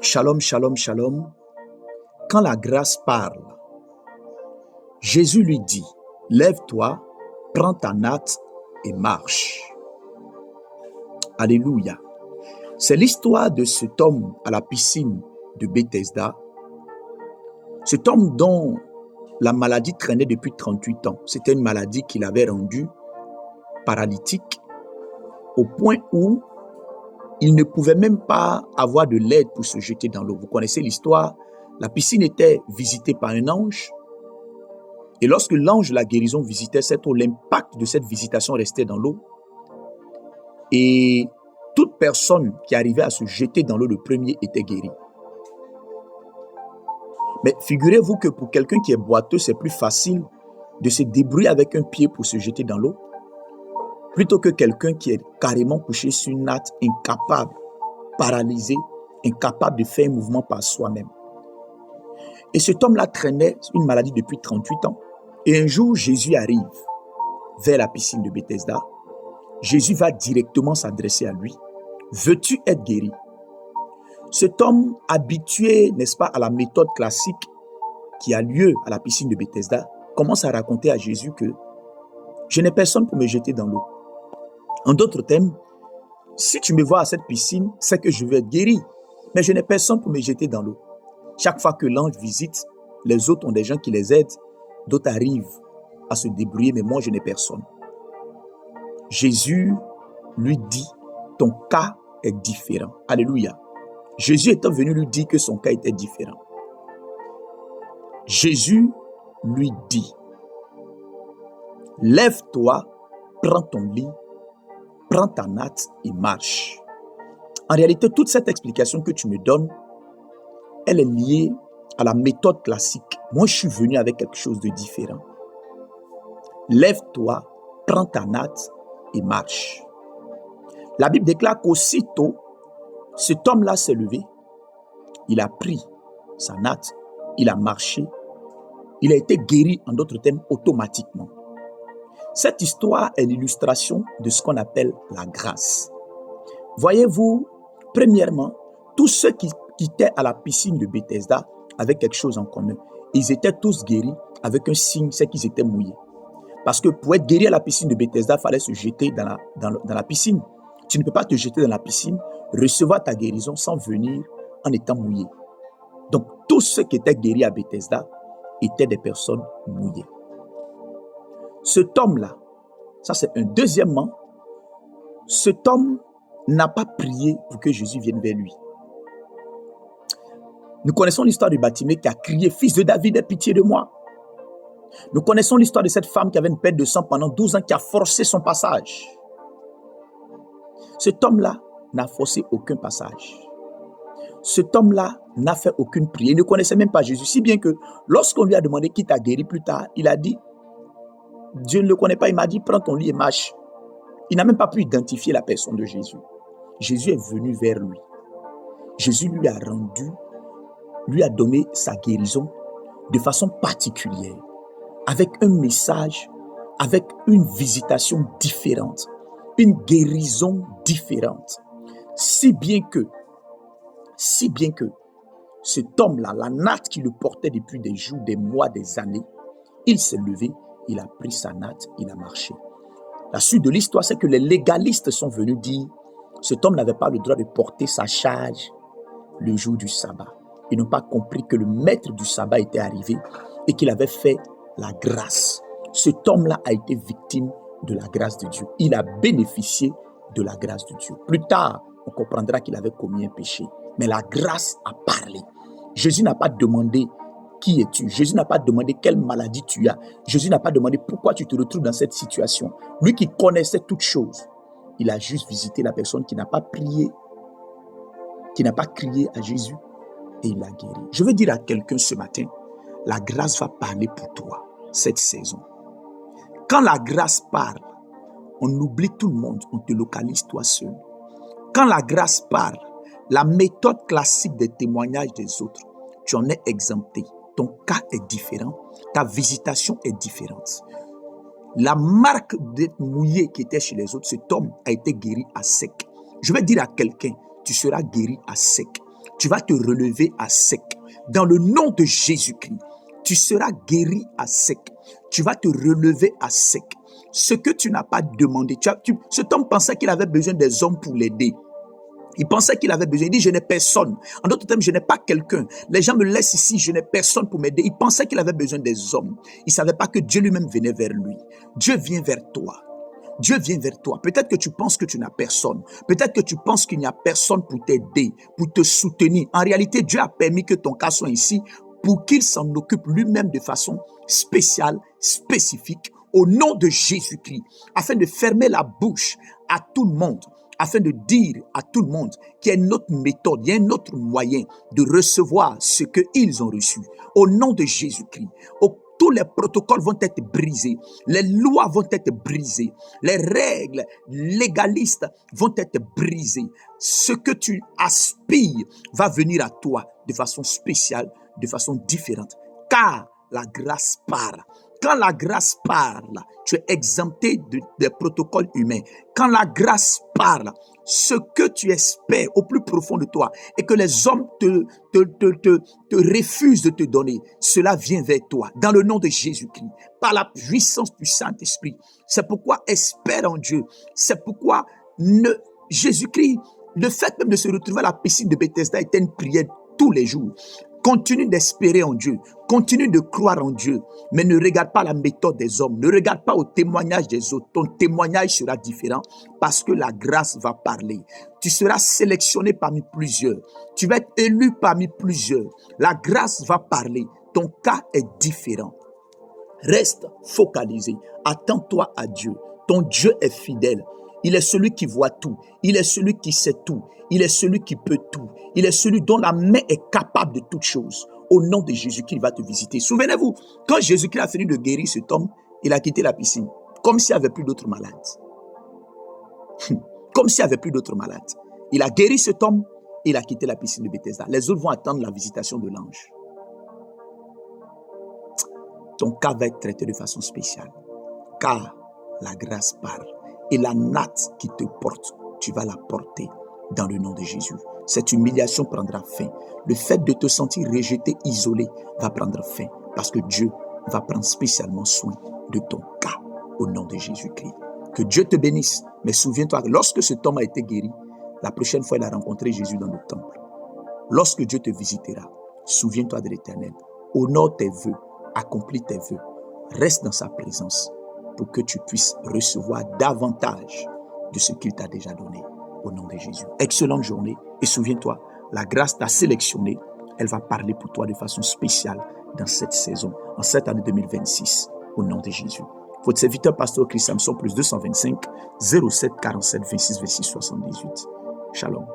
Shalom, shalom, shalom. Quand la grâce parle, Jésus lui dit, lève-toi, prends ta natte et marche. Alléluia. C'est l'histoire de cet homme à la piscine de Bethesda. Cet homme dont la maladie traînait depuis 38 ans. C'était une maladie qui l'avait rendu paralytique au point où il ne pouvait même pas avoir de l'aide pour se jeter dans l'eau. Vous connaissez l'histoire. La piscine était visitée par un ange. Et lorsque l'ange de la guérison visitait cette eau, l'impact de cette visitation restait dans l'eau. Et toute personne qui arrivait à se jeter dans l'eau, le premier était guéri. Mais figurez-vous que pour quelqu'un qui est boiteux, c'est plus facile de se débrouiller avec un pied pour se jeter dans l'eau, plutôt que quelqu'un qui est carrément couché sur une natte, incapable, paralysé, incapable de faire un mouvement par soi-même. Et cet homme-là traînait une maladie depuis 38 ans. Et un jour, Jésus arrive vers la piscine de Bethesda. Jésus va directement s'adresser à lui. Veux-tu être guéri? Cet homme habitué, n'est-ce pas, à la méthode classique qui a lieu à la piscine de Bethesda, commence à raconter à Jésus que je n'ai personne pour me jeter dans l'eau. En d'autres termes, si tu me vois à cette piscine, c'est que je vais être guéri. Mais je n'ai personne pour me jeter dans l'eau. Chaque fois que l'ange visite, les autres ont des gens qui les aident, d'autres arrivent à se débrouiller, mais moi je n'ai personne. Jésus lui dit, ton cas est différent. Alléluia. Jésus étant venu lui dire que son cas était différent. Jésus lui dit, lève-toi, prends ton lit, prends ta natte et marche. En réalité, toute cette explication que tu me donnes, elle est liée à la méthode classique. Moi, je suis venu avec quelque chose de différent. Lève-toi, prends ta natte et marche. La Bible déclare qu'aussitôt, cet homme-là s'est levé, il a pris sa natte, il a marché, il a été guéri, en d'autres termes, automatiquement. Cette histoire est l'illustration de ce qu'on appelle la grâce. Voyez-vous, premièrement, tous ceux qui étaient à la piscine de Bethesda avaient quelque chose en commun. Ils étaient tous guéris avec un signe, c'est qu'ils étaient mouillés. Parce que pour être guéri à la piscine de Bethesda, il fallait se jeter dans la piscine. Tu ne peux pas te jeter dans la piscine, recevoir ta guérison sans venir en étant mouillé. Donc, tous ceux qui étaient guéris à Bethesda étaient des personnes mouillées. Cet homme-là, ça c'est un. Deuxièmement, cet homme n'a pas prié pour que Jésus vienne vers lui. Nous connaissons l'histoire de Bartimée qui a crié « Fils de David, aie pitié de moi ». Nous connaissons l'histoire de cette femme qui avait une perte de sang pendant 12 ans qui a forcé son passage. Cet homme-là n'a forcé aucun passage. Cet homme-là n'a fait aucune prière. Il ne connaissait même pas Jésus. Si bien que lorsqu'on lui a demandé qui t'a guéri plus tard, il a dit, Dieu ne le connaît pas, il m'a dit, prends ton lit et marche. Il n'a même pas pu identifier la personne de Jésus. Jésus est venu vers lui. Jésus lui a donné sa guérison de façon particulière, avec un message, avec une visitation différente, une guérison différente. Si bien que cet homme-là, la natte qui le portait depuis des jours, des mois, des années, il s'est levé, il a pris sa natte, il a marché. La suite de l'histoire, c'est que les légalistes sont venus dire cet homme n'avait pas le droit de porter sa charge le jour du sabbat. Ils n'ont pas compris que le maître du sabbat était arrivé et qu'il avait fait la grâce. Cet homme-là a été victime de la grâce de Dieu. Il a bénéficié de la grâce de Dieu. Plus tard, on comprendra qu'il avait commis un péché. Mais la grâce a parlé. Jésus n'a pas demandé qui es-tu. Jésus n'a pas demandé quelle maladie tu as. Jésus n'a pas demandé pourquoi tu te retrouves dans cette situation. Lui qui connaissait toutes choses, il a juste visité la personne qui n'a pas prié, qui n'a pas crié à Jésus et il l'a guéri. Je veux dire à quelqu'un ce matin, la grâce va parler pour toi cette saison. Quand la grâce parle, on oublie tout le monde, on te localise toi seul. Quand la grâce parle, la méthode classique des témoignages des autres, tu en es exempté. Ton cas est différent, ta visitation est différente. La marque d'être mouillé qui était chez les autres, cet homme a été guéri à sec. Je vais dire à quelqu'un, tu seras guéri à sec. tu vas te relever à sec. Dans le nom de Jésus-Christ, tu seras guéri à sec. Tu vas te relever à sec. Ce que tu n'as pas demandé, cet homme pensait qu'il avait besoin des hommes pour l'aider. Il pensait qu'il avait besoin. Il dit, je n'ai personne. En d'autres termes, je n'ai pas quelqu'un. Les gens me laissent ici, je n'ai personne pour m'aider. Il pensait qu'il avait besoin des hommes. Il ne savait pas que Dieu lui-même venait vers lui. Dieu vient vers toi. Dieu vient vers toi. Peut-être que tu penses que tu n'as personne. Peut-être que tu penses qu'il n'y a personne pour t'aider, pour te soutenir. En réalité, Dieu a permis que ton cas soit ici pour qu'il s'en occupe lui-même de façon spéciale, spécifique, au nom de Jésus-Christ, afin de fermer la bouche à tout le monde, afin de dire à tout le monde qu'il y a une autre méthode, il y a un autre moyen de recevoir ce qu'ils ont reçu. Au nom de Jésus-Christ, tous les protocoles vont être brisés, les lois vont être brisées, les règles légalistes vont être brisées. Ce que tu aspires va venir à toi de façon spéciale, de façon différente, car la grâce parle. Quand la grâce parle, tu es exempté des protocoles humains. Quand la grâce parle, ce que tu espères au plus profond de toi et que les hommes te refusent de te donner, cela vient vers toi, dans le nom de Jésus-Christ, par la puissance du Saint-Esprit. C'est pourquoi espère en Dieu. C'est pourquoi Jésus-Christ, le fait même de se retrouver à la piscine de Bethesda était une prière tous les jours. Continue d'espérer en Dieu, continue de croire en Dieu, mais ne regarde pas la méthode des hommes, ne regarde pas au témoignage des autres. Ton témoignage sera différent parce que la grâce va parler. Tu seras sélectionné parmi plusieurs, tu vas être élu parmi plusieurs. La grâce va parler, ton cas est différent. Reste focalisé, attends-toi à Dieu. Ton Dieu est fidèle. Il est celui qui voit tout. Il est celui qui sait tout. Il est celui qui peut tout. Il est celui dont la main est capable de toutes choses. Au nom de Jésus-Christ, il va te visiter. Souvenez-vous, quand Jésus-Christ a fini de guérir cet homme, il a quitté la piscine. Comme s'il n'y avait plus d'autres malades. Comme s'il n'y avait plus d'autres malades. Il a guéri cet homme, il a quitté la piscine de Bethesda. Les autres vont attendre la visitation de l'ange. Ton cas va être traité de façon spéciale. Car la grâce parle. Et la natte qui te porte, tu vas la porter dans le nom de Jésus. Cette humiliation prendra fin. Le fait de te sentir rejeté, isolé, va prendre fin. Parce que Dieu va prendre spécialement soin de ton cas au nom de Jésus-Christ. Que Dieu te bénisse. Mais souviens-toi, lorsque cet homme a été guéri, la prochaine fois, il a rencontré Jésus dans le temple. Lorsque Dieu te visitera, souviens-toi de l'Éternel. Honore tes vœux, accomplis tes vœux. Reste dans sa présence pour que tu puisses recevoir davantage de ce qu'il t'a déjà donné au nom de Jésus. Excellente journée et souviens-toi, la grâce t'a sélectionné, elle va parler pour toi de façon spéciale dans cette saison, en cette année 2026, au nom de Jésus. Votre serviteur pasteur Christ Samson, plus 225 07 47 26 26 78. Shalom.